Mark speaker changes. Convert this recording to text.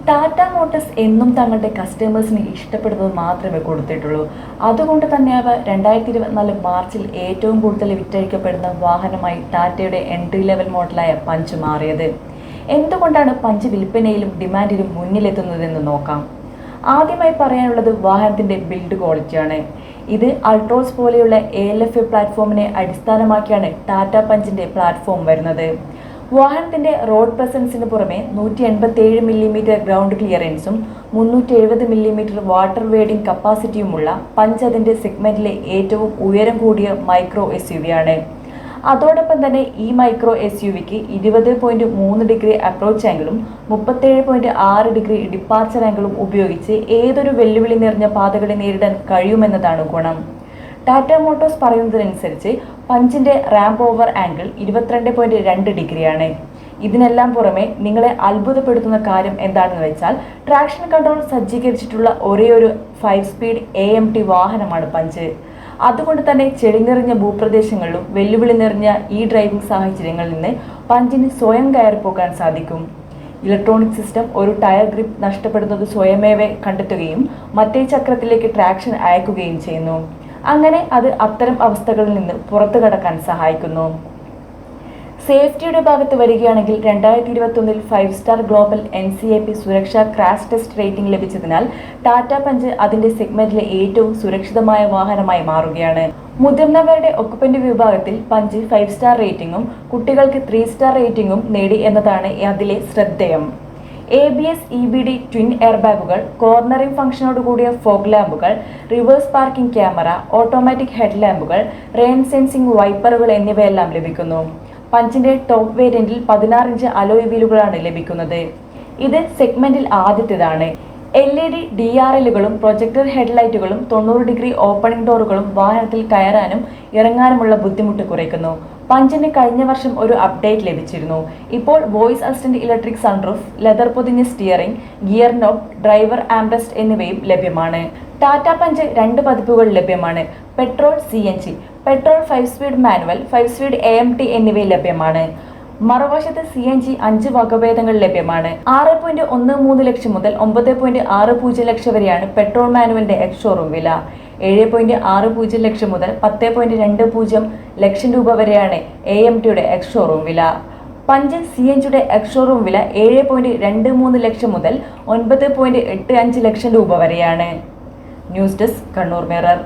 Speaker 1: Tata Motors എന്നും തങ്ങളുടെ കസ്റ്റമേഴ്സിന് ഇഷ്ടപ്പെടുന്നത് മാത്രമേ കൊടുത്തിട്ടുള്ളൂ. അതുകൊണ്ട് തന്നെയാവ 2024 മാർച്ചിൽ ഏറ്റവും കൂടുതൽ വിറ്റഴിക്കപ്പെടുന്ന വാഹനമായി ടാറ്റയുടെ എൻട്രി ലെവൽ മോഡലായ പഞ്ച് മാറിയത്. എന്തുകൊണ്ടാണ് പഞ്ച് വിൽപ്പനയിലും ഡിമാൻഡിലും മുന്നിലെത്തുന്നതെന്ന് നോക്കാം. ആദ്യമായി പറയാനുള്ളത് വാഹനത്തിന്റെ ബിൽഡ് ക്വാളിറ്റിയാണ്. ഇത് അൾട്രോസ് പോലെയുള്ള ALFA പ്ലാറ്റ്ഫോമിനെ അടിസ്ഥാനമാക്കിയാണ് ടാറ്റ പഞ്ചിന്റെ പ്ലാറ്റ്ഫോം വരുന്നത്. വാഹനത്തിന്റെ റോഡ് പ്രസൻസിന് പുറമെ 187 മില്ലിമീറ്റർ ഗ്രൗണ്ട് ക്ലിയറൻസും 370 മില്ലിമീറ്റർ വാട്ടർ വേഡിംഗ് കപ്പാസിറ്റിയുമുള്ള പഞ്ച് അതിന്റെ സെഗ്മെന്റിലെ ഏറ്റവും ഉയരം കൂടിയ മൈക്രോ SUV ആണ്. അതോടൊപ്പം തന്നെ ഈ മൈക്രോ SUVക്ക് 20.3 ഡിഗ്രി അപ്രോച്ച് ആംഗിളും 37.6 ഡിഗ്രി ഡിപ്പാർച്ചർ ആംഗിളും ഉപയോഗിച്ച് ഏതൊരു വെല്ലുവിളി നിറഞ്ഞ പാതകളെ നേരിടാൻ കഴിയുമെന്നതാണ് ഗുണം. ടാറ്റ മോട്ടോഴ്സ് പറയുന്നതനുസരിച്ച് പഞ്ചിന്റെ റാമ്പ് ഓവർ ആംഗിൾ 22.2 ഡിഗ്രിയാണ്. ഇതിനെല്ലാം പുറമെ നിങ്ങളെ അത്ഭുതപ്പെടുത്തുന്ന കാര്യം എന്താണെന്ന് വെച്ചാൽ ട്രാക്ഷൻ കൺട്രോൾ സജ്ജീകരിച്ചിട്ടുള്ള ഒരേയൊരു 5 സ്പീഡ് AMT വാഹനമാണ് പഞ്ച്. അതുകൊണ്ട് തന്നെ ചെളി നിറഞ്ഞ ഭൂപ്രദേശങ്ങളിലും വെല്ലുവിളി നിറഞ്ഞ ഈ ഡ്രൈവിംഗ് സാഹചര്യങ്ങളിൽ നിന്ന് പഞ്ചിന് സ്വയം കയറിപ്പോകാൻ സാധിക്കും. ഇലക്ട്രോണിക് സിസ്റ്റം ഒരു ടയർ ഗ്രിപ്പ് നഷ്ടപ്പെടുന്നത് സ്വയമേവ കണ്ടെത്തുകയും മറ്റേ ചക്രത്തിലേക്ക് ട്രാക്ഷൻ അയക്കുകയും ചെയ്യുന്നു. അങ്ങനെ അത് അത്തരം അവസ്ഥകളിൽ നിന്ന് പുറത്തു കടക്കാൻ സഹായിക്കുന്നു. സേഫ്റ്റിയുടെ ഭാഗത്ത് വരികയാണെങ്കിൽ 2021 5 സ്റ്റാർ ഗ്ലോബൽ NCAP സുരക്ഷാ ക്രാഷ് ടെസ്റ്റ് റേറ്റിംഗ് ലഭിച്ചതിനാൽ ടാറ്റ പഞ്ച് അതിന്റെ സെഗ്മെന്റിലെ ഏറ്റവും സുരക്ഷിതമായ വാഹനമായി മാറുകയാണ്. മുതിർന്നവരുടെ ഒക്കുപന്റ് വിഭാഗത്തിൽ പഞ്ച് 5 സ്റ്റാർ റേറ്റിംഗും കുട്ടികൾക്ക് 3 സ്റ്റാർ റേറ്റിംഗും നേടി എന്നതാണ് അതിലെ ശ്രദ്ധേയം. ABS EBD ട്വിൻ എയർബാഗുകൾ, കോർണറിംഗ് ഫംഗ്ഷനോട് കൂടിയ ഫോഗ് ലാമ്പുകൾ, reverse parking camera, automatic head ലാമ്പുകൾ, റെയിൻ സെൻസിംഗ് വൈപ്പറുകൾ എന്നിവയെല്ലാം ലഭിക്കുന്നു. പഞ്ചിന്റെ ടോപ്പ് വേരിയന്റിൽ 16 ഇഞ്ച് അലോയ് വീലുകളാണ് ലഭിക്കുന്നത്. ഇത് സെഗ്മെന്റിൽ ആദ്യത്തേതാണ്. LED DRLകളും പ്രൊജക്ടർ ഹെഡ്ലൈറ്റുകളും 90 ഡിഗ്രി ഓപ്പണിംഗ് ഡോറുകളും വാഹനത്തിൽ കയറാനും ഇറങ്ങാനുമുള്ള ബുദ്ധിമുട്ട് കുറയ്ക്കുന്നു. പഞ്ചിന് കഴിഞ്ഞ വർഷം ഒരു അപ്ഡേറ്റ് ലഭിച്ചിരുന്നു. ഇപ്പോൾ voice assistant electric sunroof, leather പൊതിഞ്ഞ steering, gear knob, driver armrest എന്നിവയും ലഭ്യമാണ്. ടാറ്റ പഞ്ച് 2 പതിപ്പുകൾ ലഭ്യമാണ്. Petrol, CNG. Petrol 5 speed manual, 5 speed AMT എന്നിവയും ലഭ്യമാണ്. മറുവശത്ത് CNG 5 വകഭേദങ്ങൾ ലഭ്യമാണ്. 6.13 ലക്ഷം മുതൽ 9.60 ലക്ഷം വരെയാണ് പെട്രോൾ മാനുവലിന്റെ എക്സ് ഷോറൂം വില. 7.60 ലക്ഷം മുതൽ 10.20 ലക്ഷം രൂപ വരെയാണ് AMTയുടെ എക്സ് ഷോറൂം വില. പഞ്ച് CNGയുടെ എക്സ് ഷോറൂം വില 7.23 ലക്ഷം മുതൽ 9.85 ലക്ഷം രൂപ വരെയാണ്. News desk, Kannur mirror.